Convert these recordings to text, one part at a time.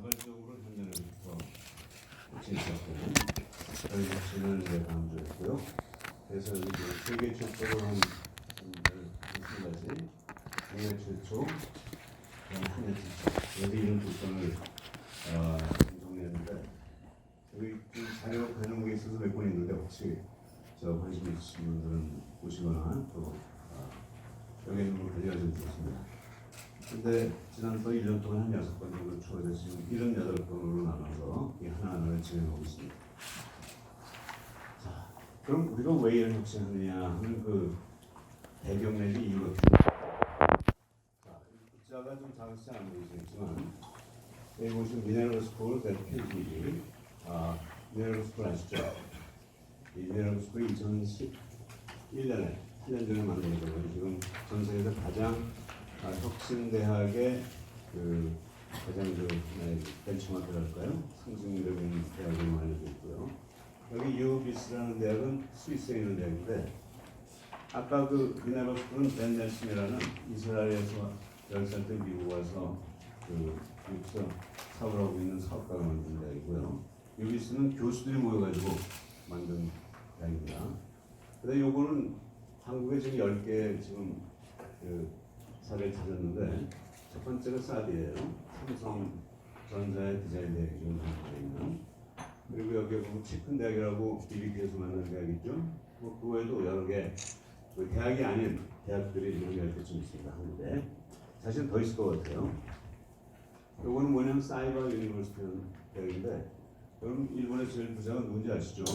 자발적으로 현장에서 진시했고 저희 혁신을 이제 강조했고요. 그래서 이제 세계 최초로 한 20가지, 국내 최초, 한해 최초, 여기 이런 두 건을 정리했는데 여기 좀 자료 해놓은 게 있어서 몇 권 있는데 혹시 저 관심 있으신 분들은 보시거나 또 여기 있는 걸 가져가시면 좋습니다. 근데 지난번 1년 동안 한 6번 정도 추가돼서 지금 78번으로 나눠서 이 하나하나를 진행하고 있습니다. 자, 그럼 우리가 왜 이런 혁신하느냐 하는 그 배경 내지 이유가 필요합니다. 자, 글자가 좀 작아서 안 보이시겠지만 여기 보시면 미네랄 스쿨 PhD 미네랄 스쿨 아시죠? 이 미네랄 스쿨이 2011년에 8년 전에 만든 거고요. 지금 전 세계에서 가장 혁신 대학의 그 가장 벤치마크랄까요? 상승적인 대학으로 알려져 있고요. 여기 UBS라는 대학은 스위스에 있는 대학인데 아까 그 미네랄 스쿨은 벤 넬슨이라는 이스라엘에서 10살 때 미국 와서 그 미국에서 사업을 하고 있는 사업가가 만든 대학이고요. UBS는 교수들이 모여가지고 만든 대학입니다. 근데 요거는 한국에 지금 10개 지금 그 사례를 찾았는데 첫 번째가 사디예요. 삼성전자의 디자인 대학 중에 하나가 있는. 그리고 여기 보면 치큰 대학이라고 BBQ에서 만든 대학 있죠. 그 외에도 여러 개 대학이 아닌 대학들이 여기 10개쯤 있습니다. 한국에. 사실 더 있을 것 같아요. 요거는 뭐냐면 사이버 유니버시티 대학인데 여러분 일본의 제일 부자가 누군지 아시죠?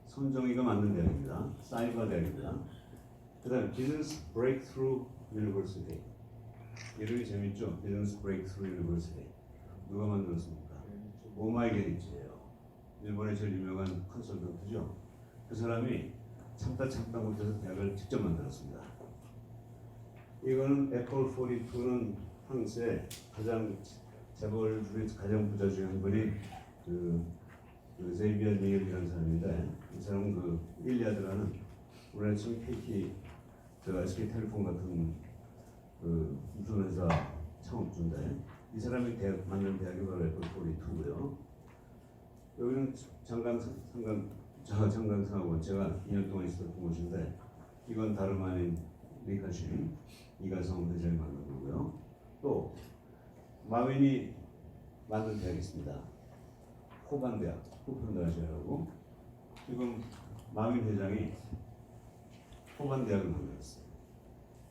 손정의가 만든 대학입니다. 사이버 대학입니다. 그 다음에 비즈니스 브레이크스루 유니버시티. 이름이 재밌죠? 비즈니스 브레이크스루 유니버시티. 누가 만들었습니까? 오마이게리츠예요. 일본의 제일 유명한 컨설턴트죠. 그 사람이 참다 못해서 대학을 직접 만들었습니다. 이거는 애플 42는 프랑스의 가장 재벌 중에 가장 부자 중에 한 분이 그 제이비어 니엘이라는 사람인데 이 사람은 그 일리아드라는 우리나라 지금 KT SK텔레콤 같은 그 무슨 회사 창업주인데 이 사람이 만든 대학이 바로 애플 42고요. 여기는 장강상학원 제가 2년 동안 있었던 곳인데 이건 다름 아닌 리카신 이가성 회장이 만든 거고요. 또 마윈이 만든 대학이 있습니다. 호반대학, 후펀드아시아라고. 지금 마윈 회장이 호반대학을 만들었어요.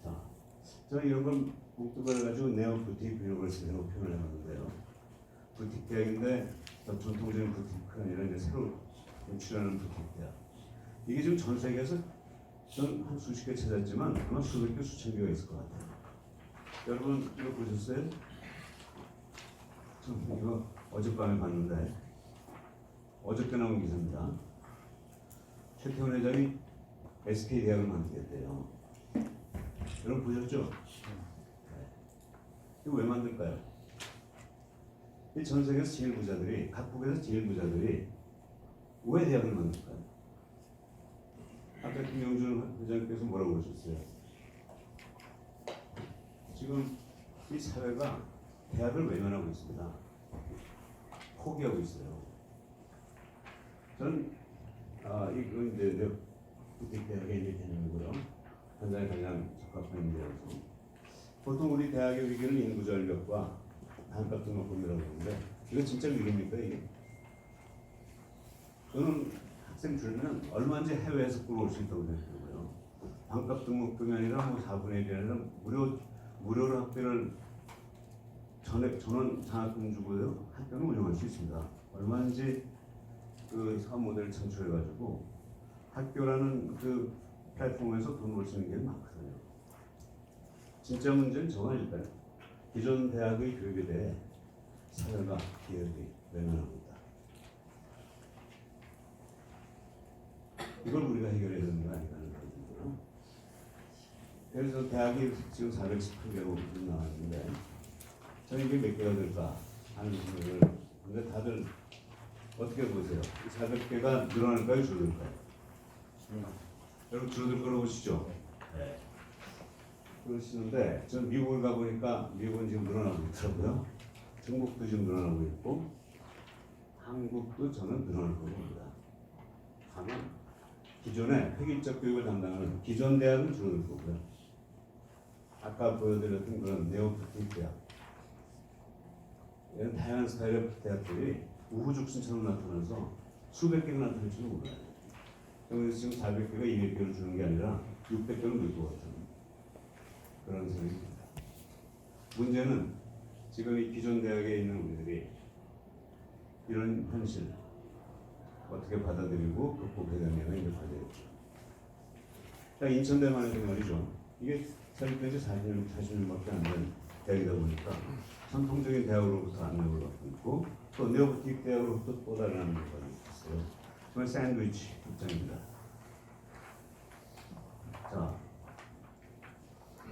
자, 저는 이런 걸 묵두발 가지고 네오 부티크 유니버시티라고 표현을 해봤는데요. 부티크 대학인데 전통적인 부티크가 아니라 이제 새로 출연하는 부티크 대학. 이게 지금 전 세계에서 전 한 수십 개 찾았지만 아마 수백 개, 수천 개가 있을 것 같아요. 여러분 이거 보셨어요? 저 이거 어젯밤에 봤는데 어저께 나온 기사입니다. 최태원 회장이 SK 대학을 만들겠대요. 여러분 보셨죠? 네. 이거 왜 만들까요? 이 전 세계에서 제일 부자들이 각국에서 제일 부자들이 왜 대학을 만들까요? 아까 김영준 회장께서 뭐라고 그러셨어요? 지금 이 사회가 대학을 외면하고 있습니다. 포기하고 있어요. 저는 이건 이제 부티크 대학의 이제 개념이고요. 현장에 가장 적합한 인재라서 보통 우리 대학의 위기는 인구 전력과 단값 등록금이라고 하는데 이거 진짜 위기입니까 이게? 저는 학생 줄면 얼마인지 해외에서 끌어올 수 있다고 생각하고요. 반값 등록금이 아니라 뭐 4분의 1이 아니라 무료로 학비를 전원 장학금 주고요. 학교는 운영할 수 있습니다. 얼마인지 그 사업 모델을 창출해가지고 학교라는 그 플랫폼에서 돈 벌 수 있는 게 많거든요. 진짜 문제는 저거 아닐까요? 기존 대학의 교육에 대해 사회가 기업이 외면하고 있다. 이걸 우리가 해결해야 되는 거 아닌가 하는 생각이 들어요. 그래서 대학이 지금 418개로 나왔는데 저는 이게 몇 개가 될까 하는 생각을 근데 다들 어떻게 보세요? 400개가 늘어날까요? 줄어들까요? 여러분 줄어들 거라고 보시죠? 네. 그러시는데 전 미국을 가보니까 미국은 지금 늘어나고 있더라고요. 중국도 지금 늘어나고 있고 한국도 저는 늘어날 거고 봅니다. 다만 기존에 획일적 교육을 담당하는 기존 대학은 줄어들 거고요. 아까 보여드렸던 그런 네오프틱 대학 이런 다양한 스타일의 대학들이 우후죽순처럼 나타나서 수백 개가 나타날지도 몰라요. 그래서 지금 400개가 200개를 주는 게 아니라 600개를 늘 것 같은 그런 생각이 듭니다. 문제는 지금 이 기존 대학에 있는 우리들이 이런 현실 어떻게 받아들이고 극복해야 되느냐가 이제 과제였죠. 자, 인천대만 해도 말이죠. 이게 설립된 지 40년밖에 안 된 대학이다 보니까 전통적인 대학으로부터 압력을 받고 있고 또 네오프틱 대학으로부터 또 다른 압력을 받고 있어요. 정말 샌드위치 입장입니다. 자,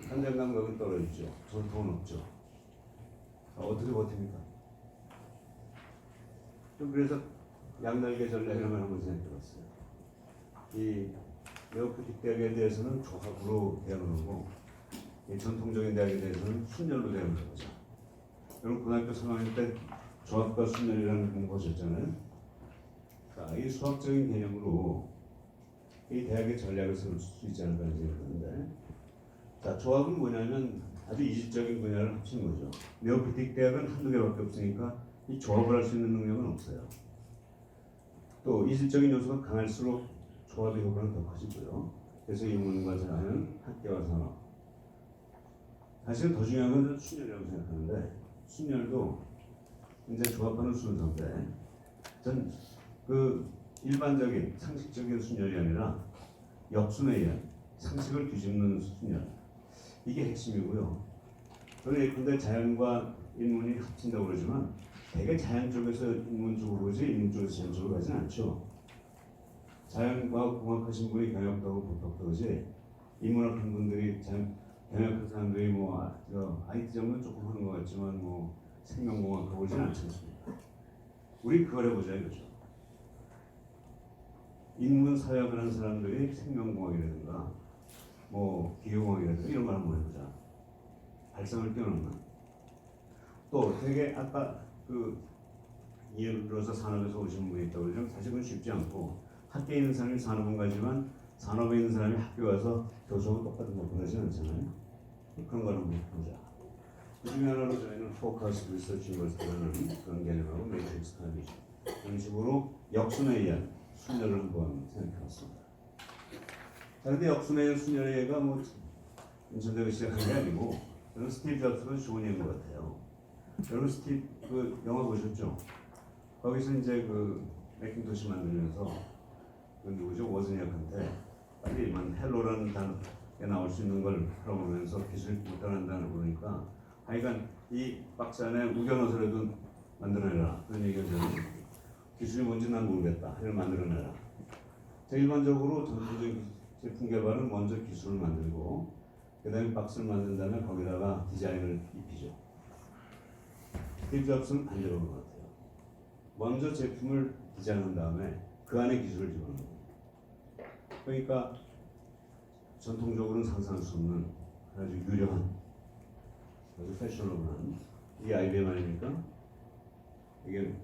현장 감각은 떨어지죠. 전통은 없죠. 자, 어떻게 버팁니까? 좀 그래서 양날개 전략이라는 걸 한번 생각해봤어요. 이 네오프틱 대학에 대해서는 조합으로 대응을 하고 이 전통적인 대학에 대해서는 순열로 대응을 해보자. 여러분 고등학교 3학년 때 조합과 순열이라는 공부하셨잖아요. 자, 이 수학적인 개념으로 이 대학의 전략을 세울 수 있지 않을까 하는 생각이 드는데, 자, 조합은 뭐냐면 아주 이질적인 분야를 합친 거죠. 네오프틱 대학은 한두 개밖에 없으니까 이 조합을 할 수 있는 능력은 없어요. 또 이질적인 요소가 강할수록 조합의 효과는 더 커지고요. 그래서 인문과 자연, 학계와 산업. 사실은 더 중요한 건 순열이라고 생각하는데, 순열도 이제 조합하는 순서인데, 전 그 일반적인 상식적인 순열이 아니라 역순에 의한 상식을 뒤집는 순열, 이게 핵심이고요. 저는 예컨대 자연과 인문이 합친다고 그러지만 대개 자연 쪽에서 인문 쪽으로 오지 인문 쪽에서 자연 쪽으로 가진 않죠. 자연과학 공학하신 분이 경영하고 법학도 오지 인문학한 분들이 경영한 사람들이 IT 전문 조금 하는 것 같지만 생명공학하고 오지는 않지 않습니까? 우리 그걸 해보자 이거죠. 인문 사역을 하는 사람들이 생명공학이라든가 기계공학이라든가 이런 걸 한번 해보자. 발상을 뛰어넘는. 또 되게 아까 예를 들어서 산업에서 오신 분이 있다고 그러죠. 사실 그건 쉽지 않고 학교에 있는 사람이 산업은 가지만 산업에 있는 사람이 학교 와서 교수하고 똑같은 거 보내지 않잖아요. 그런 걸 한번 보자. 그 중에 하나로 저희는 포커스 리서치 유니버시티라는 그런 개념하고 매트릭스 스타디죠. 이런 식으로 역순에 의한 순열을 한번 생각해봤습니다. 자, 근데 역순에 의한 순열의 예가 인천대가 시작한 게 아니고 저는 스티브 잡스가 좋은 예인 것 같아요. 여러분 스티브 영화 보셨죠? 거기서 이제 맥킨토시 만들면서 누구죠? 워즈니악한테 빨리만 헬로라는 단어에 나올 수 있는 걸 풀어보면서 기술이 못 따라한다는 거 보니까 하여간 이 박스 안에 우겨넣어서라도 만들어내라 그런 얘기가 들었는데 기술이 뭔지 난 모르겠다. 이걸 만들어내라. 자, 일반적으로 전통적인 제품 개발은 먼저 기술을 만들고 그 다음에 박스를 만든 다음에 거기다가 디자인을 입히죠. 스티브 잡스는 반대로 본 것 같아요. 먼저 제품을 디자인한 다음에 그 안에 기술을 집어넣는 거예요. 그러니까 전통적으로는 상상할 수 없는 아주 유려한 아주 패셔너블한 이게 IBM 아닙니까? 이게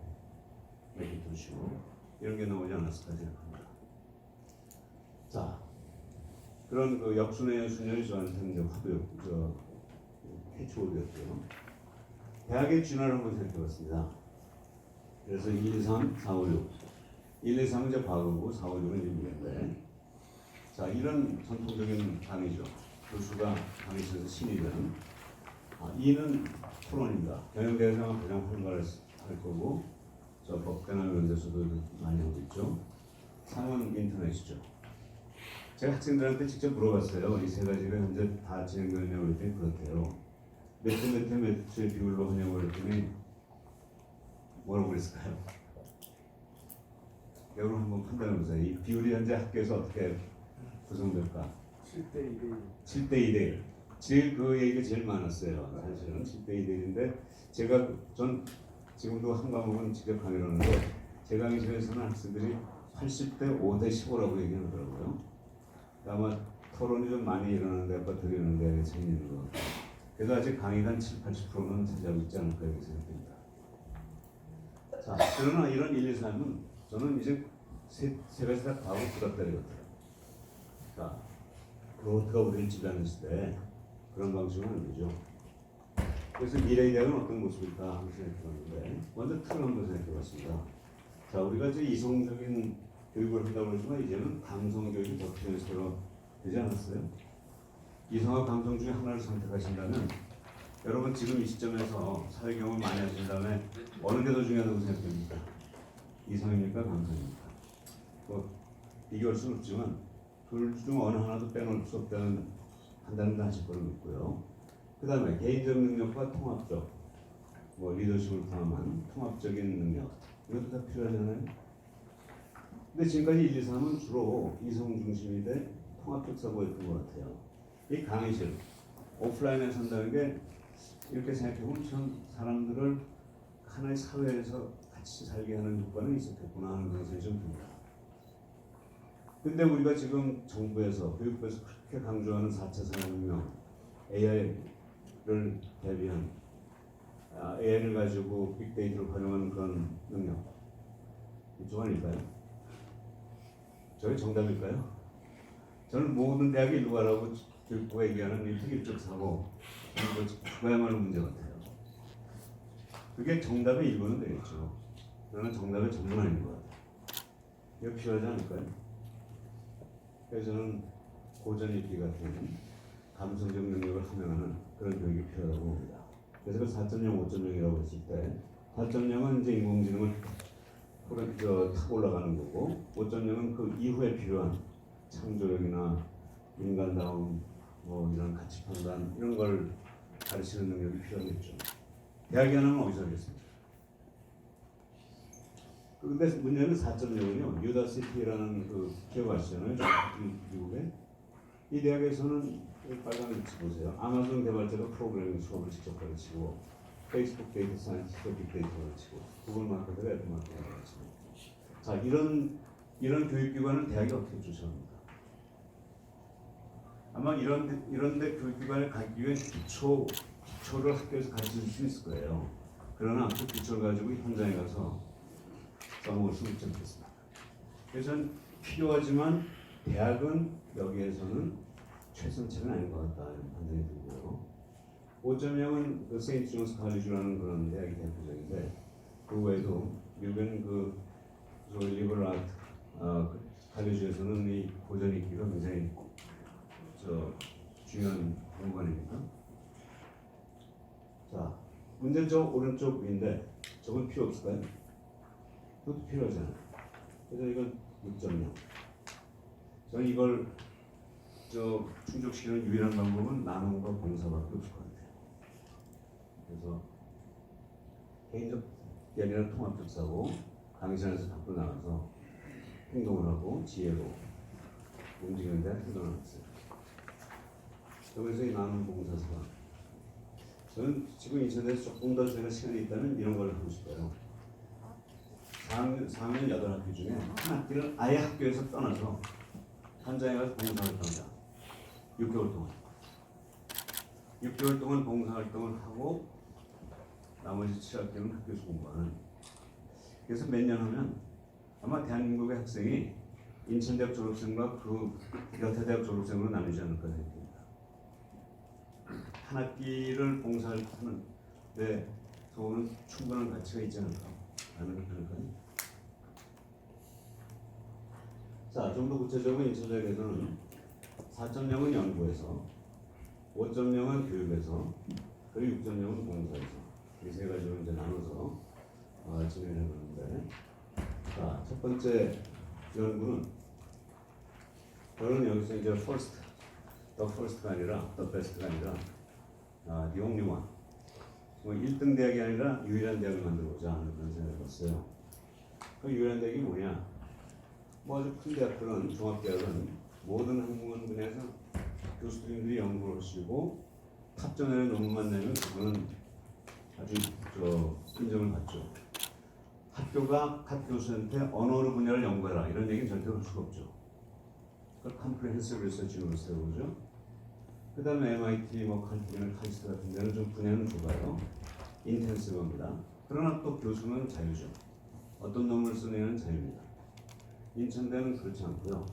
맥킨토시고 이런 게 나오지 않았을까 생각합니다. 자, 그런 역순의 순열이 저한테는 이제 캐치워드였고요. 대학의 진화를 한번 생각해봤습니다. 그래서 1, 2, 3, 4, 5, 6 1, 2, 3은 이제 과거고 4, 5, 6은 이제 미래인데, 자, 이런 전통적인 강의죠. 교수가 강의실에서 신입은 2는 토론입니다. 경영대회에서만 가장 활발할 거고 저 법대나 이런 데서도 많이 하고 있죠. 3은 인터넷이죠. 제가 학생들한테 직접 물어봤어요. 이 세 가지가 현재 다 진행되느냐고 그랬더니 그렇대요. 몇 회의 비율로 하냐고 그랬더니 뭐라고 그랬을까요? 여러분 한번 판단해보세요. 이 비율이 현재 학교에서 어떻게 구성될까? 7대 2대 7대 2대 1. 그 얘기가 제일 많았어요. 사실은 7대 2대 1인데 전 지금도 한 과목은 직접 강의를 하는데 제 강의실에서는 학생들이 80대 5대 15라고 얘기하더라고요. 아마 토론이 좀 많이 일어나는데 아까 드리는데 차이 있는 것 같아요. 그래서 아직 강의가 한 7, 80%는 차지하고 있지 않을까 이렇게 생각됩니다. 자, 그러나 이런 1, 2, 3은 저는 이제 세 가지 다 과거 부닥다리 같아요. 자, 그로트가 우리를 지배했을 때 그런 방식은 안 되죠. 그래서 미래의 대학은 어떤 모습일까 한번 생각해봤는데 먼저 틀을 한번 생각해봤습니다. 자, 우리가 이제 이성적인 교육을 한다고 하지만 이제는 감성 교육이 더 필요해서 되지 않았어요? 이성과 감성 중에 하나를 선택하신다면 여러분 지금 이 시점에서 사회 경험을 많이 하신 다음에 어느 게 더 중요하다고 생각됩니까? 이성입니까? 감성입니까? 뭐 비교할 수는 없지만 둘 중 어느 하나도 빼놓을 수 없다는 판단을 하실 거로 믿고요. 그 다음에 개인적 능력과 통합적, 뭐 리더십을 포함한 통합적인 능력 이것도 다 필요하잖아요. 근데 지금까지 1, 2, 3은 주로 이성 중심이 돼 통합적 사고였던 것 같아요. 이 강의실, 오프라인에 산다는 게 이렇게 생각해보면 참 사람들을 하나의 사회에서 같이 살게 하는 효과는 있었겠구나 하는 생각이 좀 듭니다. 근데 우리가 지금 정부에서, 교육부에서 그렇게 강조하는 4차 산업혁명, AI를 대비한 AI를 가지고 빅데이터를 활용하는 그런 능력 이쪽 아닐까요? 저게 정답일까요? 저는 모든 대학에 일로 가라고 교육부가 얘기하는 이 특일적 사고 그거야말로 문제 같아요. 그게 정답의 일부는 되겠죠. 그러나 정답의 전부는 아닌 것 같아요. 이거 필요하지 않을까요? 그래서 저는 고전 읽기 같은 감성적 능력을 함양하는 그런 교육이 필요하다고 봅니다. 그래서 그 4.0, 5.0이라고 했을 때 4.0은 이제 인공지능을 타고 올라가는 거고 5.0은 그 이후에 필요한 창조력이나 인간다움, 뭐 이런 가치 판단 이런 걸 가르치는 능력이 필요하겠죠. 대학이 하나는 어디서 하겠습니까? 근데 문제는 4.0은요. 유다시티라는 그 기업 아시잖아요. 미국에 이 대학에서는 빨간 위치 보세요. 아마존 개발자가 프로그래밍 수업을 직접 가르치고 페이스북 데이터 사이언티스트가 빅데이터 가르치고 구글 마케터가 애플 마케터 가르치고 자 이런 교육기관을 대학이 어떻게 쫓아갑니까? 아마 이런데 교육기관에 가기 위해 기초를 학교에서 가르칠 수 있을 거예요. 그러나 그 기초를 가지고 현장에 가서 써먹을 수 있지 않겠습니까? 그래서 필요하지만 대학은 여기에서는 최선책은 아닌 것 같다 이런 판단이 들고요. 5.0은 그 세인트 존스 칼리지라는 그런 대학이 대표적인데 그 외에도 미국은 그 리버럴 아트 칼리지에서는 이 고전 읽기가 굉장히 중요한 공간입니다. 자, 문제는 저 오른쪽 위인데 저건 필요 없을까요? 그것도 필요하잖아요. 그래서 이건 6.0. 저는 이걸 충족시키는 유일한 방법은 나눔과 봉사밖에 없을 것 같아요. 그래서 개인적 아니라 통합적 사고, 강의실에서 밖으로 나가서 행동을 하고 지혜로 움직이는 데 행동을 했어요. 그래서 이 나눔 봉사사가 저는 지금 인천에서 조금 더 제가 시간이 있다면 이런 걸 하고 싶어요. 4학년 8학기 중에 한 학기를 아예 학교에서 떠나서 현장에 가서 봉사활동을 합니다. 6개월 동안. 6개월 동안 봉사활동을 하고 나머지 7학기는 학교에서 공부하는. 그래서 몇 년 하면 아마 대한민국의 학생이 인천대학 졸업생과 그 여타대학 졸업생으로 나뉘지 않을까 생각합니다. 한 학기를 봉사를 하는데 저는 충분한 가치가 있지 않을까 하는 생각을까요? 자, 좀 더 구체적으로 인천대학에서는 4.0은 연구에서, 5.0은 교육에서, 그리고 6.0은 봉사에서 이 세 가지로 이제 나눠서 진행을 해보는데, 자, 첫 번째 연구는 저는 여기서 이제 the first가 아니라 the best가 아니라 the only one. 뭐 1등 대학이 아니라 유일한 대학을 만들고자 하는 그런 생각을 해봤어요. 그 유일한 대학이 뭐냐? 뭐 아주 큰 대학들은, 종합대학은 모든 학문분야에서 교수님들이 연구를 하시고 탑전에 논문만 내면 그거는 아주 인정을 받죠. 학교가 각 교수한테 어느 분야를 연구해라 이런 얘기는 절대 할 수가 없죠. 그걸 Comprehensive Research University라고 그러죠. 그 다음에 MIT, 칼텍이나 카이스트 같은 데는 좀 분야는 좁아요. 인텐시브입니다. 그러나 또 교수는 자유죠. 어떤 논문을 쓰느냐는 자유입니다. 인천대는 그렇지 않고요.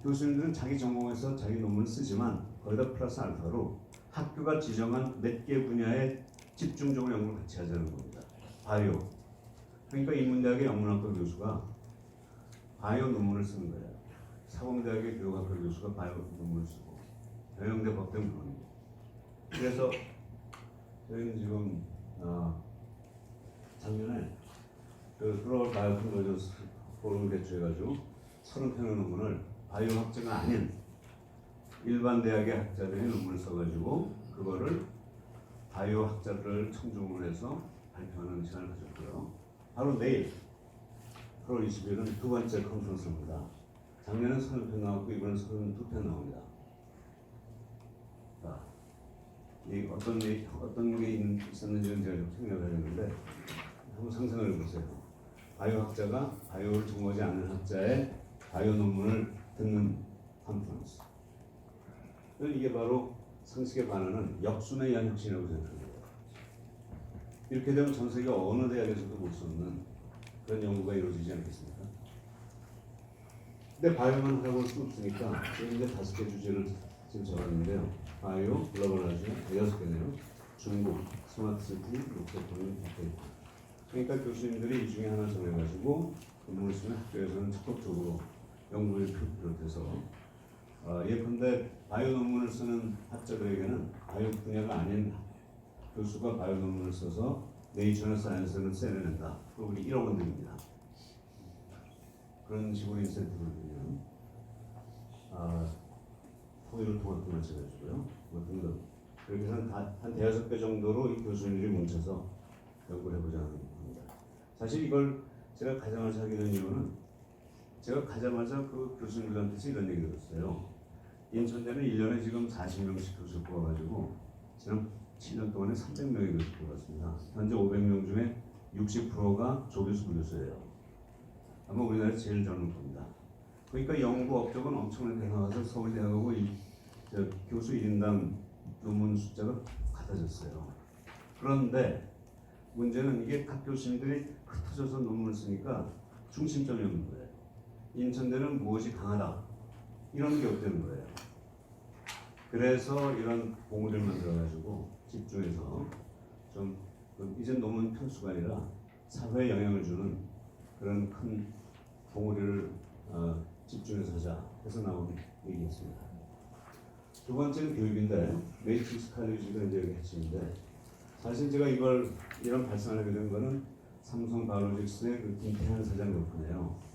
교수님들은 자기 전공에서 자기 논문을 쓰지만 거기다 플러스 알파로 학교가 지정한 몇 개 분야에 집중적으로 연구를 같이 하자는 겁니다. 바이오. 그러니까 인문대학의 영문학과 교수가 바이오 논문을 쓰는 거예요. 사범대학의 교육학과 교수가 바이오 논문을 쓰고 경영대 법대는 그럽니다. 그래서 저희는 지금 작년에 그 글로벌 바이오 컨버전스 포럼을 개최해가지고 30편의 논문을 바이오 학자가 아닌 일반 대학의 학자들이 논문을 써가지고 그거를 바이오 학자들을 청중을 해서 발표하는 시간을 가졌고요. 바로 내일 8월 20일은 두 번째 컨퍼런스입니다. 작년엔 30편 나왔고 이번엔 32편 나옵니다. 자, 이 어떤 게 있었는지는 제가 좀 생각을 했는데 한번 상상을 해보세요. 바이오 학자가 바이오를 전공하지 않는 학자의 바이오 논문을 듣는 컨퍼런스. 이게 바로 상식에 반하는 역순에 의한 혁신이라고 생각합니다. 이렇게 되면 전 세계 어느 대학에서도 못 쏟는 그런 연구가 이루어지지 않겠습니까? 근데 바이오만 하고 수 없으니까 지금 이제 5개 주제를 지금 적었는데요. 바이오, 글로벌 아시아, 6개네요. 중국, 스마트시티, 로켓폰이 있고. 그러니까 교수님들이 이 중에 하나 정해가지고 논문을 쓰면 학교에서는 적극적으로 연구를 비롯해서 예컨대 바이오 논문을 쓰는 학자들에게는 바이오 분야가 아닌 교수가 바이오 논문을 써서 네이처나 사이언스를 세내낸다. 그럼 우리 1억 원 드립니다. 그런 식으로 인센티브를 드리면 포유를 통합도 마찬가지고요. 뭐 등등. 그렇게 해서 한 대여섯 배 정도로 이 교수님들이 뭉쳐서 연구를 해보자는 겁니다. 사실 이걸 제가 가자마자 하게 된 이유는 제가 가자마자 그 교수님들한테서 이런 얘기를 들었어요. 인천대는 1년에 지금 40명씩 교수를 뽑아가지고 지난 7년 동안에 300명의 교수를 뽑았습니다. 현재 500명 중에 60%가 조교수 부교수예요. 아마 우리나라에서 제일 젊은 겁니다. 그러니까 연구 업적은 엄청나게 나와서 서울대하고 교수 1인당 논문 숫자가 같아졌어요. 그런데 문제는 이게 각 교수님들이 흩어져서 논문을 쓰니까 중심점이 없는 거예요. 인천대는 무엇이 강하다 이런 게 없다는 거예요. 그래서 이런 공모를 만들어가지고 집중해서 좀 이제 논문 편수가 아니라 사회에 영향을 주는 그런 큰 봉우리를 집중해서 하자 해서 나온 얘기였습니다. 두 번째는 교육인데 매트릭스 칼리지가 이제 여기 핵심인데 사실 제가 이런 발상을 하게 된 거는 삼성 바이오로직스의 그 김태한 사장 덕분에요.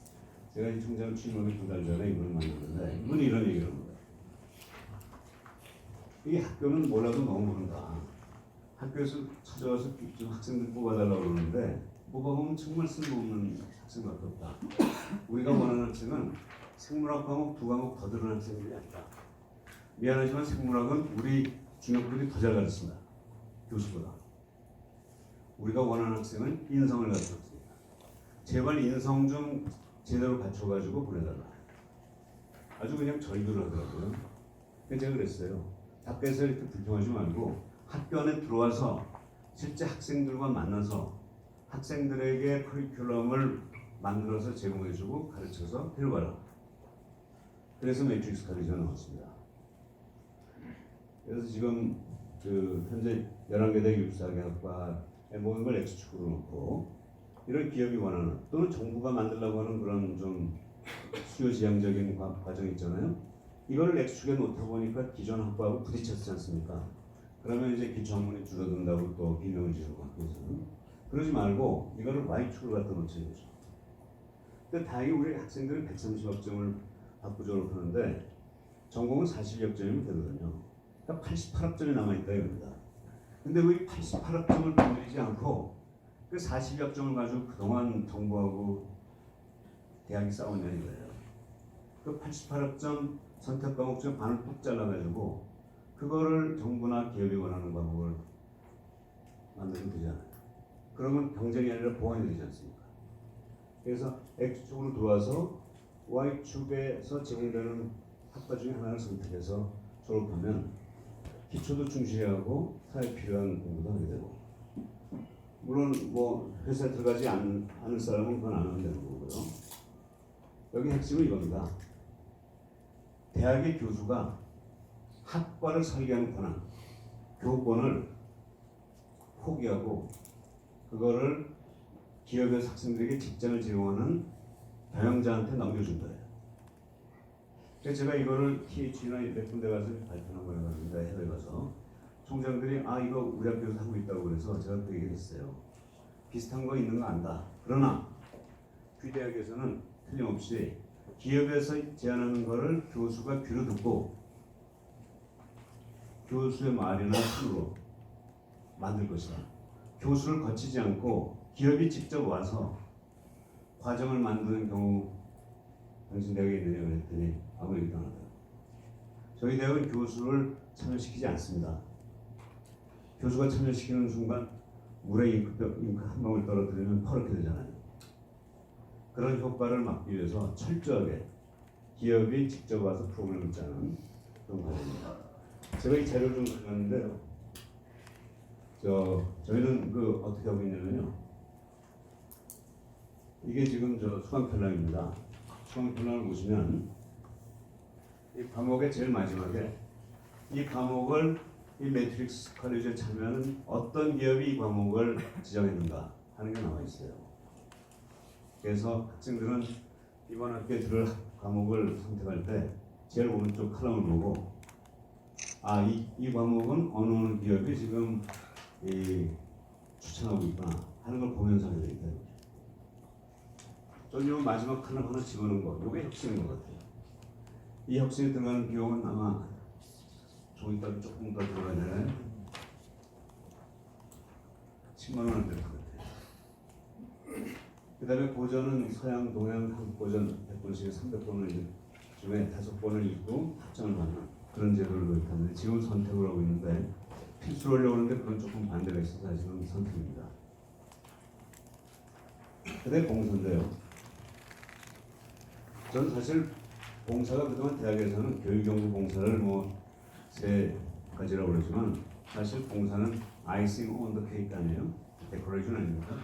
제가 이 총장 취임하기 2달 전에 이분을 만났는데 이분이 이런 얘기를 합니다. 이 학교는 뭐라도 너무 모른다. 학교에서 찾아와서 좀 학생들 뽑아달라고 그러는데 뽑아보면 정말 쓸모없는 학생밖에 없다. 우리가 원하는 학생은 생물학 과목 2과목 더 들은 학생들이 아니다. 미안하지만 생물학은 우리 중학교들이 더 잘 가르친다. 교수보다. 우리가 원하는 학생은 인성을 가르쳐 줍니다. 제발 인성 좀 제대로 갖춰가지고 보내달라. 아주 그냥 절규를 하더라고요. 그래서 제가 그랬어요. 밖에서 이렇게 불평하지 말고 학교 안에 들어와서 실제 학생들과 만나서 학생들에게 커리큘럼을 만들어서 제공해주고 가르쳐서 데려가라. 그래서 매트릭스 칼리지가 나왔습니다. 그래서 지금 현재 11개 대 육사학과에 모든 걸 X축으로 놓고 이런 기업이 원하는 또는 정부가 만들려고 하는 그런 좀 수요 지향적인 과정 있잖아요. 이걸 X축에 놓다 보니까 기존 학과하고 부딪혔지 않습니까? 그러면 이제 기초 학문이 줄어든다고 또 비명을 지르고 학교에서는 그러지 말고 이거를 Y축으로 갖다 놓자 이거죠. 근데 다행히 우리 학생들은 130학점을 받고 졸업하는데 전공은 40여점이면 되거든요. 그러니까 88학점이 남아있다 이겁니다. 근데 왜 88학점을 건드리지 않고 그 40여점을 가지고 그동안 정부하고 대학이 싸웠냐 이거예요. 그 88학점 선택 과목 중 반을 뚝 잘라가지고 그거를 정부나 기업이 원하는 과목을 만들면 되잖아요. 그러면 경쟁이 아니라 보완이 되지 않습니까? 그래서 X축으로 들어와서 Y축에서 제공되는 학과 중에 하나를 선택해서 졸업하면 기초도 충실히 하고 사회에 필요한 공부도 하게 되고 물론 뭐 회사에 들어가지 않을 사람은 그건 안 하면 되는 거고요. 여기 핵심은 이겁니다. 대학의 교수가 학과를 설계하는 권한, 교권을 포기하고 그거를 기업의 학생들에게 직장을 제공하는 경영자한테 넘겨준 거예요. 그래서 제가 이거를 TH나 몇 군데 가서 발표한 걸 해봤는데 해외 가서 총장들이 이거 우리 학교에서 하고 있다고 그래서 제가 그 얘기를 했어요. 비슷한 거 있는 거 안다. 그러나 귀대학에서는 틀림없이 기업에서 제안하는 거를 교수가 귀로 듣고 교수의 말이나 손으로 만들 것이다. 교수를 거치지 않고 기업이 직접 와서 과정을 만드는 경우 당신 대학에 있느냐 그랬더니 아무 얘기도 안 하더라고요. 저희 대학은 교수를 참여시키지 않습니다. 교수가 참여시키는 순간 물에 잉크 한 방울 떨어뜨리면 퍼렇게 되잖아요. 그런 효과를 막기 위해서 철저하게 기업이 직접 와서 프로그램을 짜는 그런 과정입니다. 제가 이 자료를 좀 가져왔는데요. 저희는 어떻게 하고 있냐면요. 이게 지금 수강편랑입니다. 수강편랑을 보시면 이 과목의 제일 마지막에 이 과목을 이 매트릭스 컬리지에 참여하는 어떤 기업이 이 과목을 지정했는가 하는 게 나와 있어요. 그래서 학생들은 이번 학기에 들을 과목을 선택할 때 제일 오른쪽 칼럼을 보고 이 과목은 어느 기업이 지금 추천하고 있구나 하는 걸 보면서 하게 되겠다. 저는 이 마지막 칼럼 하나 집어넣은 거, 이게 혁신인 것 같아요. 이 혁신에 들어가는 비용은 아마 조금 더 들어가야 되나요? 10만 원 안 될 것 같아요. 그 다음에 고전은 서양, 동양, 한국 고전 100권씩 300권을 중에 5권을 읽고 합정을 받는 그런 제도를 도입하는데 지금 선택을 하고 있는데 필수로 하려고 하는데 그건 조금 반대가 있어서 사실은 선택입니다. 그 다음에 봉사인데요. 저는 사실 봉사가 그동안 대학에서는 교육연구 봉사를 세 가지라고 그러지만 사실 봉사는 아이싱 온 더 케이크 아니에요? 데코레이션 아닙니까?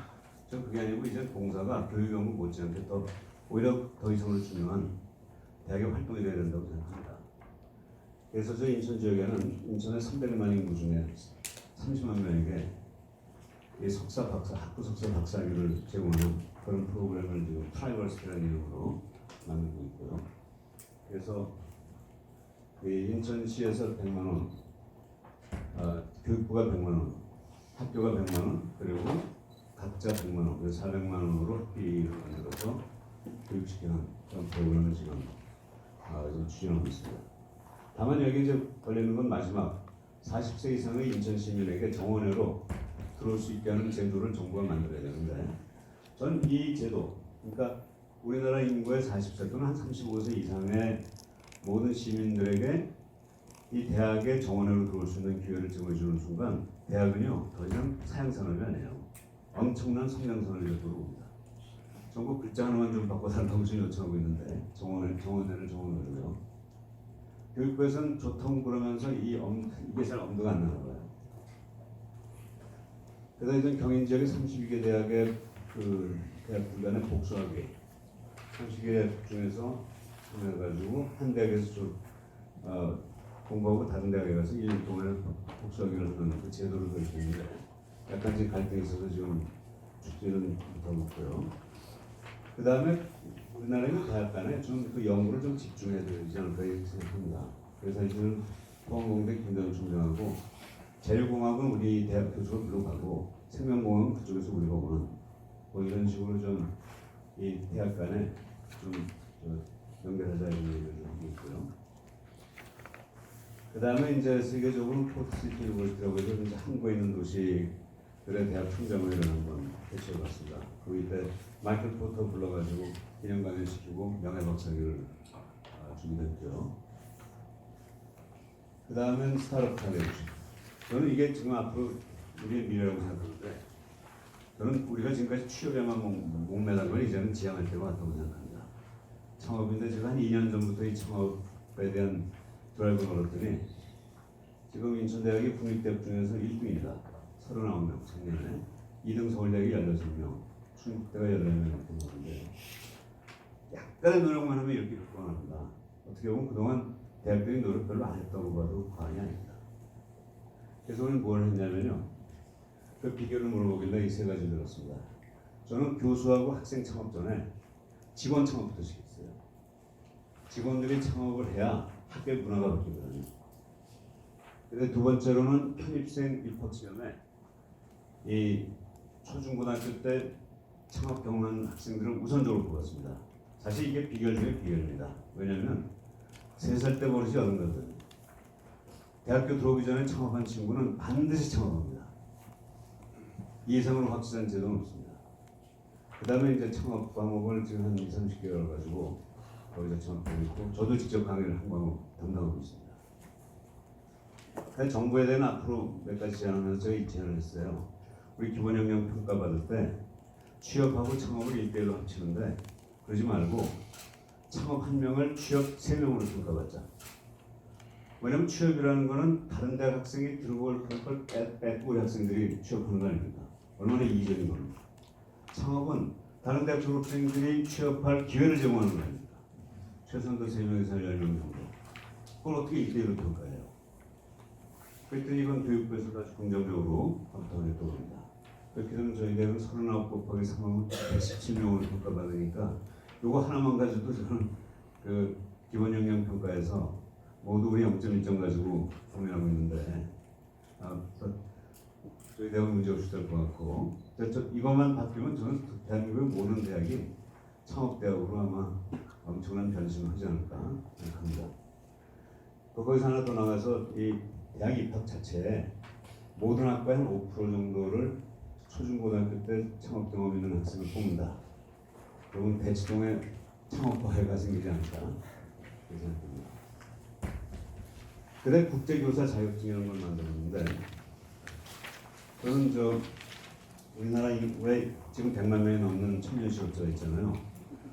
저 그게 아니고 이제 봉사가 교육연구 못지않게 오히려 더 이상으로 중요한 대학의 활동이 되어야 된다고 생각합니다. 그래서 저 인천 지역에는 인천의 300만 인구 중에 30만 명에게 이 석사 박사 학부 석사 박사학위를 제공하는 그런 프로그램을 지금 프라이버스라는 이름으로 만들고 있고요. 그래서 인천시에서 100만 원, 교육부가 100만 원, 학교가 100만 원, 그리고 각자 100만 원, 그래서 400만 원으로 학비를 만들어서 교육시키는 그런 프로그램을 지금 추진하고 있습니다. 다만 여기 이제 걸리는 건 마지막 40세 이상의 인천 시민에게 정원회로 들어올 수 있게 하는 제도를 정부가 만들어야 되는데 저는 이 제도, 그러니까 우리나라 인구의 40세 또는 한 35세 이상의 모든 시민들에게 이 대학의 정원회로 들어올 수 있는 기회를 제공해주는 순간 대학은요 더 이상 사양산업이 아니에요. 엄청난 성장산업이 들어옵니다. 전국 글자 하나만 좀 바꿔달라고 지금 요청하고 있는데 정원회를 정원회로요. 교육부에서는 좋통 그러면서 이게 잘 엄두가 안 나는 거예요. 그래서 이제 경인 지역의 32개 대학의 대학들 간의 복수학위 32개 중에서 참여해가지고 한 대학에서 공부하고 다른 대학에 가서 1년 동안 복수학위를 하는 그 제도를 도입했는데 약간 지금 갈등이 있어서 지금 축제는 못하고 있고요. 그 다음에 우리나라의 대학 간에 좀 그 연구를 좀 집중해야 되지 않을까 이렇게 생각합니다. 그래서 이제는 포항공대 김대현 총장하고 재료공학은 우리 대학 교수가 글로 가고 생명공학은 그쪽에서 우리가 오는 이런 식으로 좀 이 대학 간에 좀 연결하자 이런 얘기를 하고 있고요. 그 다음에 이제 세계적으로 포트시티 유니버시티라고 해서 이제 한국에 있는 도시들의 대학 총장회를 한번 개최해봤습니다. 그 이때 마이클 포터 불러가지고 기념강연시키고 명예박사학위를 준비했죠. 그 다음엔 스타트업 챌린지. 저는 이게 지금 앞으로 우리의 미래라고 생각하는데 저는 우리가 지금까지 취업에만 목매단 걸 이제는 지향할 때가 왔다고 생각합니다. 창업인데 제가 한 2년 전부터 이 창업에 대한 드라이브를 걸었더니 지금 인천대학이 국립대학 중에서 1등입니다. 39명 작년에 2등 서울대학이 16명, 충북대가 8명 같은 건데 약간의 노력만 하면 이렇게 극복합니다. 어떻게 보면 그동안 대학들이 노력 별로 안 했다고 봐도 과언이 아닙니다. 그래서 오늘 뭘 했냐면요. 그 비결을 물어보길래 이 세 가지 들었습니다. 저는 교수하고 학생 창업 전에 직원 창업부터 시켰어요. 직원들이 창업을 해야 학교의 문화가 바뀌거든요. 근데 두 번째로는 편입생 입학 시험에 이 초중고등학교 때 창업 경험한 학생들을 우선적으로 뽑았습니다. 사실 이게 비결 중에 비결입니다. 왜냐하면 3살 때 버릇이 얻은 거거든요. 대학교 들어오기 전에 창업한 친구는 반드시 창업합니다. 이 이상으로 확실한 제도는 없습니다. 그 다음에 이제 창업 과목을 지금 한 20, 30개월 가지고 거기서 창업하고 있고 저도 직접 강의를 한 과목 담당하고 있습니다. 정부에 대한 앞으로 몇 가지 제안하면서 저희 제안을 했어요. 우리 기본역량 평가 받을 때 취업하고 창업을 1대1로 합치는데 그러지 말고 창업 1명을 취업 3명으로 평가받자. 왜냐면 취업이라는 거는 다른 대학 학생이 들어올 걸 뺏고 우리 학생들이 취업하는 거 아닙니까? 얼마나 이기적인 겁니까? 창업은 다른 대학 졸업생들이 취업할 기회를 제공하는 거 아닙니까? 최소한도 3명에서 10명 정도. 그걸 어떻게 1대1로 평가해요? 그랬더니 이건 교육부에서도 아주 긍정적으로 검토를 했다고 합니다. 그렇게 되면 저희 대학은 39 곱하기 3하면 117명으로 평가받으니까 요거 하나만 가지고도 저는 그 기본역량 평가에서 모두 우리 0.1점 가지고 고민하고 있는데 저희 대학은 문제없이 될 것 같고 이것만 바뀌면 저는 대한민국의 모든 대학이 창업대학으로 아마 엄청난 변신을 하지 않을까 생각합니다. 거기서 하나 더 나가서 이 대학 입학 자체에 모든 학과의 한 5% 정도를 초중고등학교 때 창업 경험 있는 학생을 뽑는다. 그러면 대치동에 창업과외가 생기지 않을까 생각합니다. 그다음에 국제교사 자격증이라는 걸 만들었는데 저는 우리나라에 지금 100만 명이 넘는 청년 실업자가 있잖아요.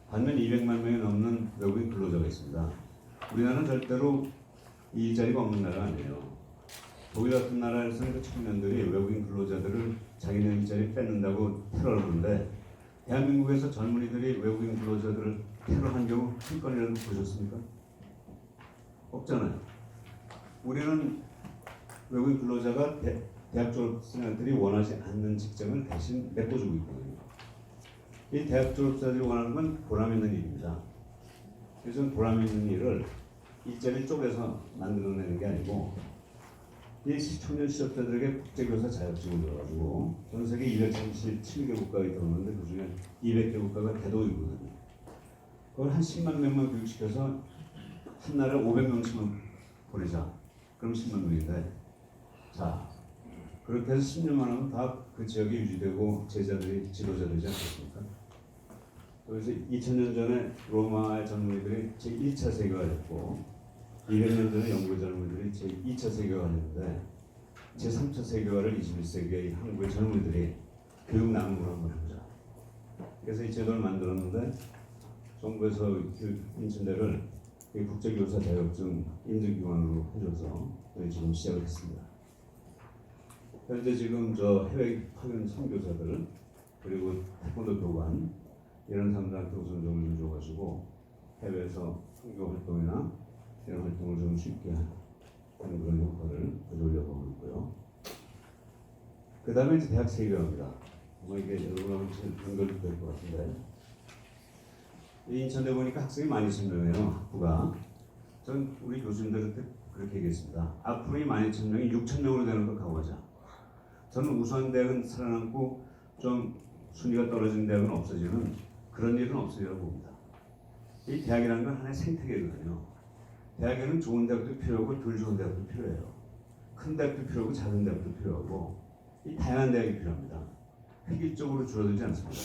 반면 200만 명이 넘는 외국인 근로자가 있습니다. 우리나라는 절대로 이 일자리가 없는 나라가 아니에요. 독일 같은 나라에서는 그 청년들이 외국인 근로자들을 자기네 일자리 뺏는다고 테러를 하는데 대한민국에서 젊은이들이 외국인 근로자들을 테러한 경우 한 건이라도 보셨습니까? 없잖아요. 우리는 외국인 근로자가 대학 졸업생들이 원하지 않는 직장을 대신 메꿔주고 있거든요. 이 대학 졸업자들이 원하는 건 보람 있는 일입니다. 그래서 보람 있는 일을 일자리 쪽에서 만들어내는 게 아니고 이 청년 실업자들에게 국제교사 자격증을 줘가지고 전 세계 237개 국가가 들어오는데 그 중에 200개 국가가 대도이거든요. 그걸 한 10만 명만 교육시켜서 한 날에 500명씩만 보내자. 그럼 10만 명인데 자 그렇게 해서 10년만 하면 다 그 지역에 유지되고 제자들이 지도자 되지 않겠습니까? 그래서 2000년 전에 로마의 젊은이들이 제1차 세계화를 했고 200년 전에 영국의 젊은이들이 제2차 세계화를 했는데 제3차 세계화를 21세기의 한국의 젊은이들이 교육 나눔으로 한번 해보자. 그래서 이 제도를 만들었는데 정부에서 인천대를 국제교사 자격증 인증기관으로 해줘서 저희 지금 시작을 했습니다. 현재 지금 해외 파견 선교사들 그리고 태권도 교관 이런 사람들한테 우선적으로 좀 줘가지고 해외에서 선교 활동이나 이런 활동을 좀 쉽게 하는 그런 효과를 가져오려고 하고 있고요. 그 다음에 이제 대학 세계화입니다. 이게 여러분하고 연결이 될 것 같은데 인천대 보니까 학생이 많이 선명해요. 학부가. 전 우리 교수님들한테 그렇게 얘기했습니다. 앞으로 이 12,000명이 6,000명으로 되는 걸 각오하자. 저는 우수한 대학은 살아남고 좀 순위가 떨어진 대학은 없어지는 그런 일은 없으리라고 봅니다. 이 대학이라는 건 하나의 생태계거든요. 대학에는 좋은 대학도 필요하고 덜 좋은 대학도 필요해요. 큰 대학도 필요하고 작은 대학도 필요하고 이 다양한 대학이 필요합니다. 획일적으로 줄어들지 않습니다.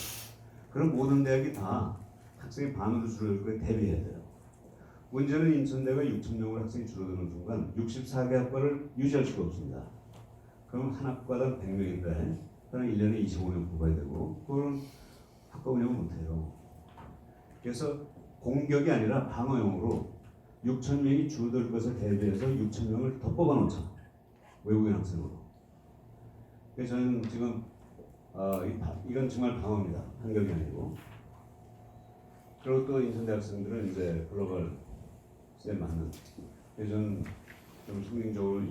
그럼 모든 대학이 다 학생이 반으로 줄어들 거에 대비해야 돼요. 문제는 인천대가 6,000명으로 학생이 줄어드는 순간 64개 학과를 유지할 수가 없습니다. 그럼 한 학과당 100명인데 그럼 1년에 25명 뽑아야 되고 그거는 학과 운영을 못해요. 그래서 공격이 아니라 방어용으로 6,000명이 줄어들 것을 대비해서 6,000명을 더 뽑아놓자. 외국인 학생으로. 그래서 저는 지금 이건 정말 방어입니다. 한격이 아니고. 그리고 또 인천대 학생들은 이제 글로벌 시대에 맞는. 저는 좀 성공적으로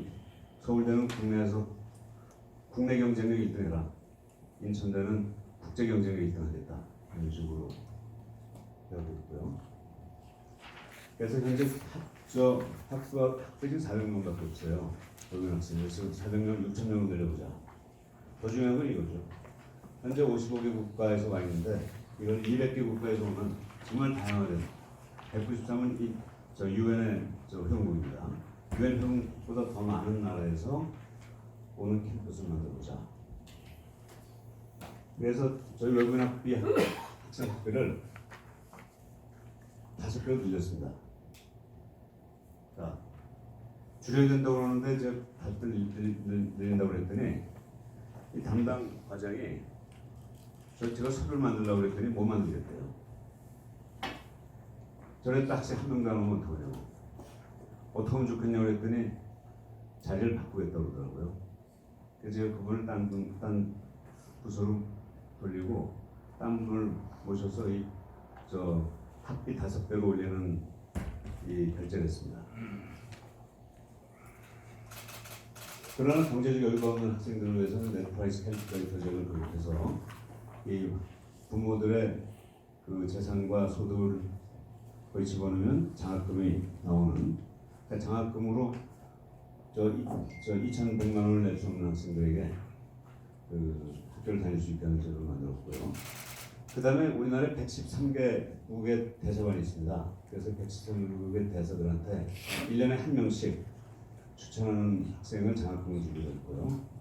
서울대는 국내에서 국내 경쟁력이 1등해라. 인천대는 국제 경쟁력이 1등하겠다. 이런 식으로 되고 있고요. 그래서 현재 학생이 400명밖에 없어요. 여기 학생이 지금 400명, 6,000명으로 내려보자. 더 중요한 건 이거죠. 현재 55개 국가에서 와 있는데 이걸 200개 국가에서 오면 정말 다양하게 193은 유엔의 회원국입니다. 유엔 회원국보다 더 많은 나라에서 오는 캠퍼스를 만들어보자. 그래서 저희 외국인 학비 학생 학비를 5배로 늘렸습니다. 자, 줄여야 된다고 그러는데 제가 5배를 늘린다고 그랬더니 이 담당 과장이 제가 서류를 만들려고 그랬더니 못 만들겠대요. 저래 딱 학생 한 명도 안 오면 어떡하냐고. 어떻게 하면 좋겠냐고 그랬더니 자리를 바꾸겠다고 그러더라고요. 그래서 제가 그분을 딴 부서로 돌리고 딴 분을 모셔서 학비 5배로 올리는 이 결정을 했습니다. 그러나 경제적 여유가 없는 학생들을 위해서는 엔터프라이즈 캘리퍼레이터 제도를 도입해서 이 부모들의 그 재산과 소득을 거의 집어넣으면 장학금이 나오는, 그러니까 장학금으로 2,100만 원을 낼 수 없는 학생들에게 그 학교를 다닐 수 있게 하는 제도를 만들었고요. 그 다음에 우리나라에 113개국의 대사관이 있습니다. 그래서 113개국의 대사들한테 1년에 한 명씩 추천하는 학생을 장학금을 주기로 했고요.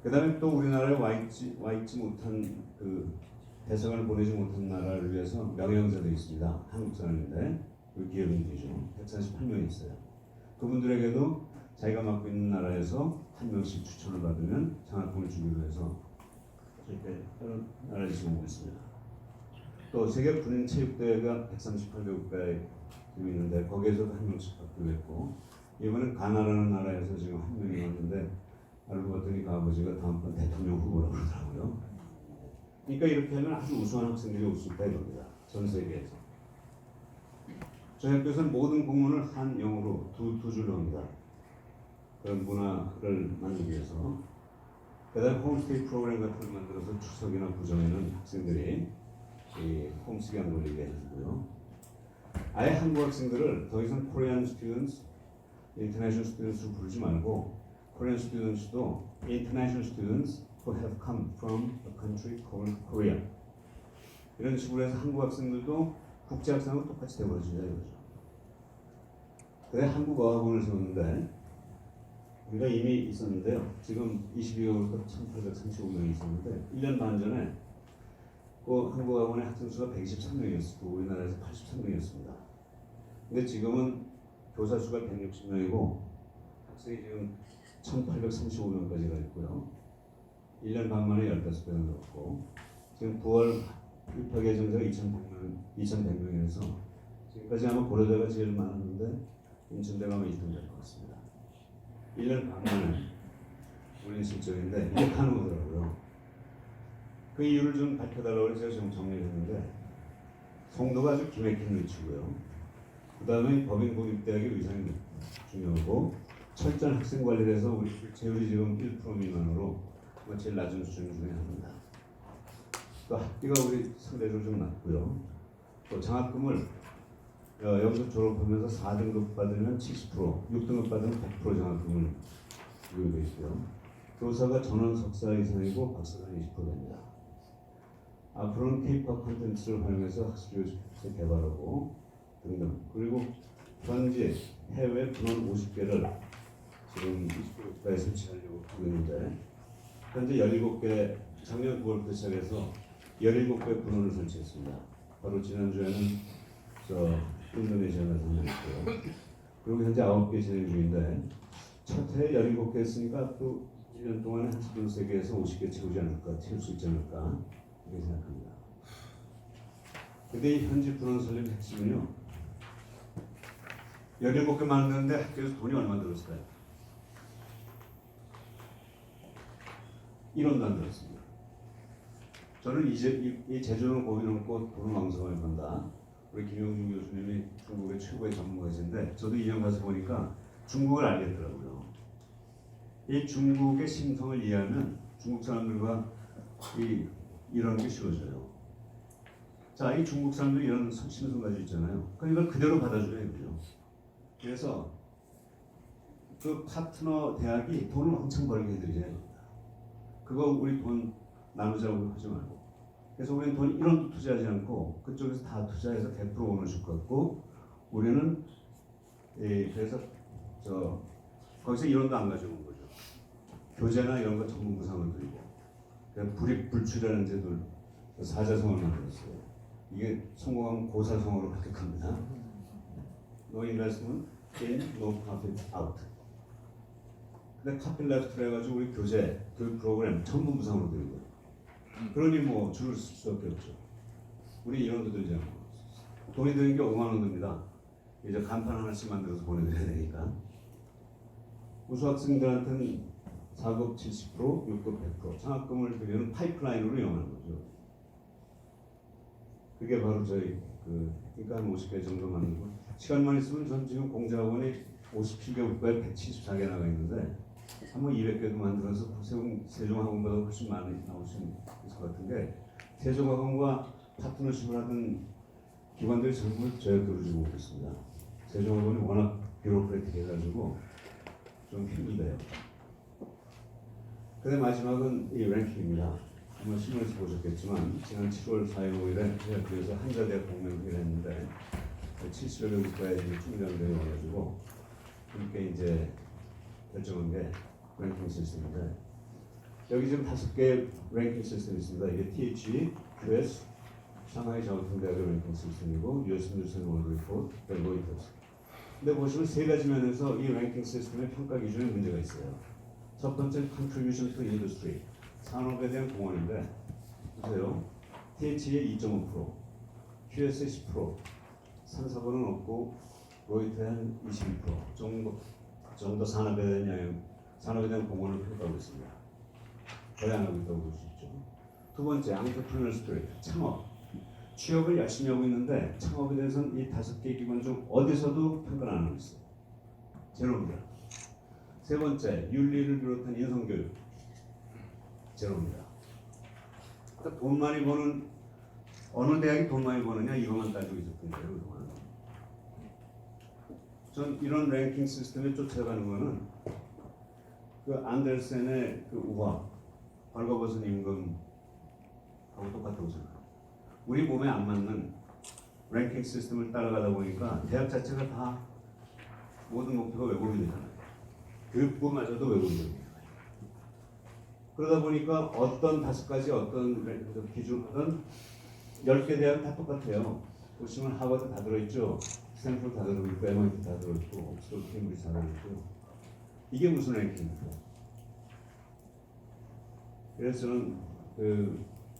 그 다음에 또 우리나라에 와 있지 못한 그 대사관을 보내지 못한 나라를 위해서 명예형제도 있습니다. 한국 사람인데 그 기업인들이죠. 148명이 있어요. 그분들에게도 자기가 맡고 있는 나라에서 한 명씩 추천을 받으면 장학금을 주기로 해서 이렇게 여러 나라를 지금 오고 있습니다. 또 세계 군인 체육대회가 138개 국가에 지금 있는데 거기에서도 한 명씩 받기로 했고, 이번엔 가나라는 나라에서 지금 한 명이 왔는데 알고 봤더니 그 아버지가 다음번 대통령 후보라고 그러더라고요. 그러니까 이렇게 하면 아주 우수한 학생들이 올 수 있다 이겁니다. 전 세계에서. 저희 학교에서는 모든 공문을 한영어로 두 줄로 합니다. 그런 문화를 만들기 위해서. 그 다음에 홈스테이 프로그램 같은 걸 만들어서 추석이나 구정에는 학생들이 홈스테이 안 걸리게 해주고요. 아예 한국 학생들을 더 이상 코리안 스튜던트, 인터내셔널 스튜던트로 부르지 말고 코리안 스튜던트도 인터내셔널 스튜던트 who have come from a country called Korea. 이런 식으로 해서 한국 학생들도 국제 학생하고 똑같이 되어버리자 이거죠. 그래 한국 어학원을 세웠는데 우리가 이미 있었는데요. 지금 22개월부터 1,835명이 있었는데 1년 반 전에 그 한국어학원의 학생 수가 123명이었고 우리나라에서 83명이었습니다. 근데 지금은 교사 수가 160명이고 학생이 지금 1,835명까지가 있고요. 1년 반 만에 15배가 늘었고 지금 9월 입학 예정자가 2,100명이라서 지금까지 아마 고려대가 제일 많았는데 인천대가 아마 2등 될 것 같습니다. 1년 반 만에 올린 실적인데 이게 가능하더라고요. 그 이유를 좀 밝혀달라고 해서 제가 좀 정리를 했는데 송도가 아주 기맥힌 위치고요. 그 다음에 법인공립대학의 위상이 중요하고 철저한 학생 관리를 해서 우리 재율이 지금 1% 미만으로 제일 낮은 수준 중에 하나입니다. 또 학비가 우리 상대적으로 좀 낮고요. 또 장학금을 여기서 졸업하면서 4등급 받으면 70%, 6등급 받으면 100% 장학금을 주고 있고요. 교사가 전원 석사 이상이고 박사가 20% 됩니다. 앞으로는 K-POP 콘텐츠를 활용해서 학술교실 개발하고 등등. 그리고 현재 해외 분원 50개를 지금 20개국가에 설치하려고 하고 있는데 현재 17개, 작년 9월부터 시작해서 17개 분원을 설치했습니다. 바로 지난주에는 인도네시아가 상영했고요. 그리고 현재 9개 진행 중인데 첫 해에 17개 했으니까 또 1년 동안에 한 13개에서 50개 채우지 않을까, 채울 수 있지 않을까 이렇게 생각합니다. 근데 이 현지 분원 설립 핵심은요. 17개 만드는데 학교에서 돈이 얼마 들었을까요? 1원도 안 들었습니다. 저는 이제 이 제주는 고비 넘고 도는 왕성을 건다. 우리 김용준 교수님이 중국의 최고의 전문가이신데 저도 2년 가서 보니까 중국을 알겠더라고요. 이 중국의 심성을 이해하면 중국 사람들과 이런 게 쉬워져요. 자, 이 중국 사람들이 이런 심성 가지고 있잖아요. 그럼 이걸 그대로 받아줘야 되죠. 그래서 그 파트너 대학이 돈을 엄청 벌게 해드려야 됩니다. 그거 우리 돈 나누자고 하지 말고. 그래서 우리는 돈 1원도 투자하지 않고 그쪽에서 다 투자해서 100% 오너십 갖고 우리는 그래서 거기서 1원도 안 가져온 거죠. 교재나 이런 거 전문 부상을 드리고 그냥 불출이라는 제도를 사자성어를 만들었어요. 이게 성공하면 고사성어로 합격합니다. No investment in, no profit out. 근데 카필 레프트로 해가지고 우리 교재, 교육 프로그램 전부 무상으로 드리고 그러니 뭐 줄을 쓸 수밖에 없죠. 우리 1원도 들지 않고 돈이 드는 게 5만 원 듭니다. 이제 간판 하나씩 만들어서 보내드려야 되니까 우수 학생들한테는 4급 70%, 6급 100% 장학금을 드리는 파이프라인으로 이용하는 거죠. 그게 바로 저희 그러니까 한 50개 정도 만들고 시간만 있으면 전 지금 공자학원이 57개 국가에 174개 나가 있는데 한번 200개도 만들어서 세종학원보다 훨씬 많이 나올 수 있을 것 같은데 세종학원과 파트너십을 하던 기관들이 전부 저희 교육을 주고 있습니다. 세종학원이 워낙 뷰로크래틱 해가지고 좀 힘들대요. 근데 마지막은 이 랭킹입니다. 한번 신문에서 보셨겠지만 지난 7월 4일 5일에 대학교에서 한자대학 공명회의를 했는데 70여 개 국가의 총장들이 와가지고 함께 이제 결정한 게 랭킹 시스템인데 여기 지금 5개 랭킹 시스템이 있습니다. 이게 THE, QS, 상하이 자원통대학의 랭킹 시스템이고 US 뉴스 앤 월드 리포트, 델로이트. 근데 보시면 세 가지 면에서 이 랭킹 시스템의 평가 기준에 문제가 있어요. 첫 번째 contribution to industry, 산업에 대한 공헌인데 보세요. TH의 2.5%, QS의 10%, 3, 4번은 없고 로이터의 한 22% 정도 산업에 대한 영향, 산업에 대한 공헌을 평가하고 있습니다. 거의 안 하고 있다고 볼 수 있죠. 두 번째, entrepreneur spirit, 창업. 취업을 열심히 하고 있는데 창업에 대해서는 이 5개 기관 중 어디서도 평가를 안 하고 있어요. 제로입니다. 세 번째, 윤리를 비롯한 인성교육. 제로입니다. 그러니까 돈 많이 버는 어느 대학이 돈 많이 버느냐 이것만 따지고 있었던 거예요. 그동안. 전 이런 랭킹 시스템에 쫓아가는 거는 그 안델센의 그 우화, 벌거벗은 임금하고 똑같다고 생각해요. 우리 몸에 안 맞는 랭킹 시스템을 따라가다 보니까 대학 자체가 다 모든 목표가 왜곡이 되잖아요. 교육부마저도 왜곡이 됩니다. 그러다 보니까 어떤 5가지 어떤 기준은 10개 대학은 다 똑같아요. 보시면 하버드 다 들어있죠. 스탠포드 다 들어있고 MIT 다 들어있고 옥스퍼드 케임브리지 다 들어있고 이게 무슨 랭킹입니까? 그래서 저는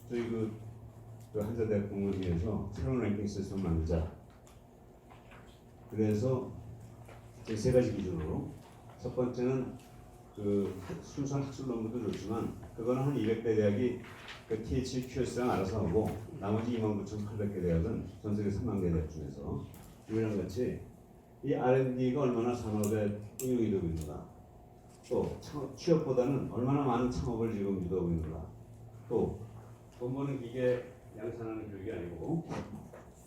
저희 그 한자대학 공무원위에서 새로운 랭킹 시스템을 만들자. 그래서 세 가지 기준으로 첫 번째는 순수한 학술 논문도 좋지만 그거는 한 200개 대학이 그 TH, QS랑 알아서 하고 나머지 29,800개 대학은 전 세계 3만 개 대학 중에서 우리랑 같이 이 R&D가 얼마나 산업에 응용이 되고 있는가, 또 취업보다는 얼마나 많은 창업을 지금 유도하고 있는가, 또 돈 버는 기계 양산하는 교육이 아니고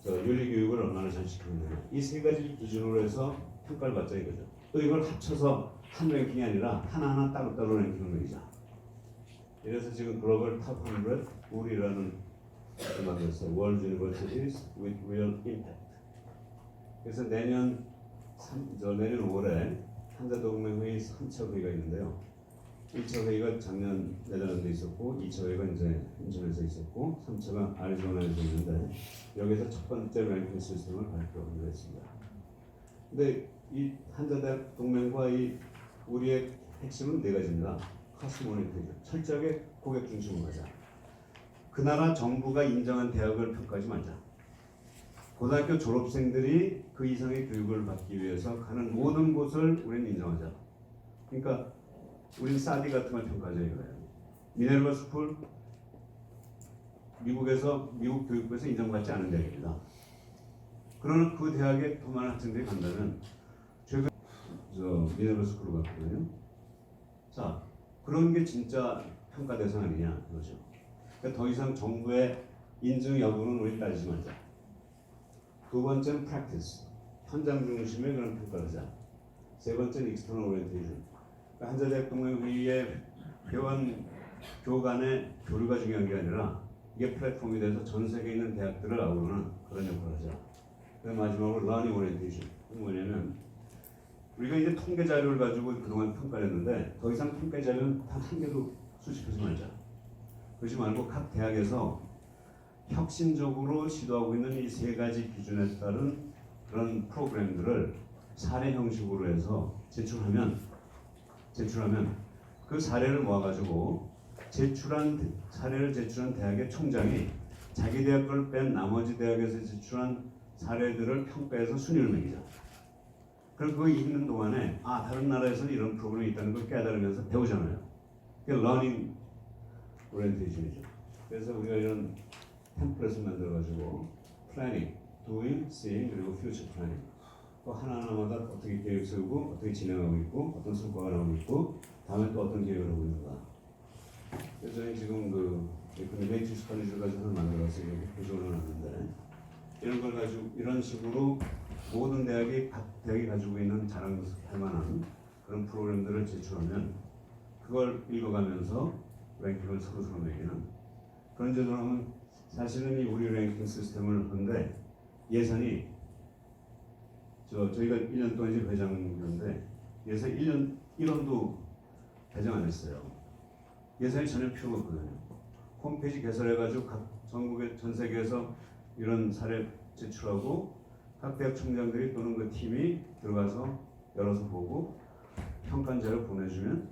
윤리 교육을 얼마나 잘 시키고 있는가, 이 세 가지 기준으로 해서 평가를 받자 이거죠. 또 이걸 합쳐서 한 랭킹이 아니라 하나하나 따로따로 랭킹을 매기자. 이래서 지금 글로벌 탑 100 우리라는 걸 만들었어요. World Universities with Real Impact. 그래서 내년 5월에 한자동맹회의 3차 회의가 있는데요. 1차 회의가 작년 네덜란드에 있었고 2차 회의가 이제 인천에서 있었고 3차가 애리조나에서 있는데 여기서 첫 번째 랭킹 시스템을 발표하기로 했습니다. 근데 이 한자대학 동맹과 이 우리의 핵심은 4가지입니다. 커스모니티죠. 철저하게 고객 중심으로 가자. 그 나라 정부가 인정한 대학을 평가하지 말자. 고등학교 졸업생들이 그 이상의 교육을 받기 위해서 가는 모든 곳을 우리는 인정하자. 그러니까 우리는 사디 같은 걸 평가하자 이거예요. 미네르바 스쿨 미국 교육부에서 인정받지 않은 대학입니다. 그러나 그 대학에 더 많은 학생들이 간다면 최근 미네르바 스쿨을 갔거든요. 자, 그런 게 진짜 평가 대상 아니냐 이거죠. 그러니까 더 이상 정부의 인증 여부는 우리 따지지 말자. 두 번째는 practice, 현장 중심의 그런 평가를 하자. 세 번째는 external orientation. 그러니까 한자대학동회의의 교간의 교류가 중요한 게 아니라 이게 플랫폼이 돼서 전 세계에 있는 대학들을 아우르는 그런 역할을 하자. 그다음 마지막으로 learning orientation. 그건 뭐냐면 우리가 이제 통계 자료를 가지고 그동안 평가를 했는데 더 이상 통계 자료는 단 한 개도 수집하지 말자. 그러지 말고 각 대학에서 혁신적으로 시도하고 있는 이 세 가지 기준에 따른 그런 프로그램들을 사례 형식으로 해서 제출하면 그 사례를 모아가지고 사례를 제출한 대학의 총장이 자기 대학 걸 뺀 나머지 대학에서 제출한 사례들을 평가해서 순위를 매기자. 그럼 그거 읽는 동안에 다른 나라에서는 이런 프로그램이 있다는 걸 깨달으면서 배우잖아요. 그게 learning orientation이죠. 그래서 우리가 이런 템플릿을 만들어가지고 planning, doing, seeing 그리고 future planning 또 하나하나마다 어떻게 계획 세우고 어떻게 진행하고 있고 어떤 성과가 나오고 있고 다음에 또 어떤 계획을 하고 있는가. 그래서 저희 지금 그 매트릭스 커리를 가지고 만들어서 이렇게 구조를 해놨는데 이런 걸 가지고 이런 식으로 모든 각 대학이 가지고 있는 자랑할 만한 그런 프로그램들을 제출하면 그걸 읽어가면서 랭킹을 서로 매기는 그런 제도로 하면 사실은 이 우리 랭킹 시스템을 하는데 예산이 저희가 1년 동안 이제 회장이었는데 예산 1원도 배정 안 했어요. 예산이 전혀 필요가 없거든요. 홈페이지 개설해가지고 각 전국의 전 세계에서 이런 사례 제출하고 각 대학 총장들이 또는 그 팀이 들어가서 열어서 보고 평가 자료 보내주면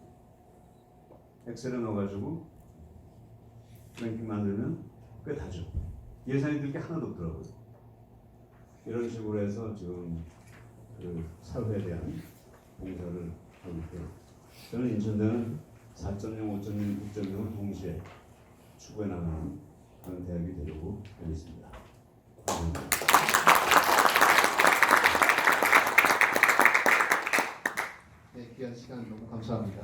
엑셀에 넣어가지고 랭킹 만들면 꽤 다죠. 예산이 들 게 하나도 없더라고요. 이런 식으로 해서 지금 그 사회에 대한 봉사를 하고 있고요. 저는 인천대는 4.0, 5.0, 6.0을 동시에 추구해 나가는 그런 대학이 되려고 하고 있습니다. 감사합니다. 네, 귀한 시간 너무 감사합니다.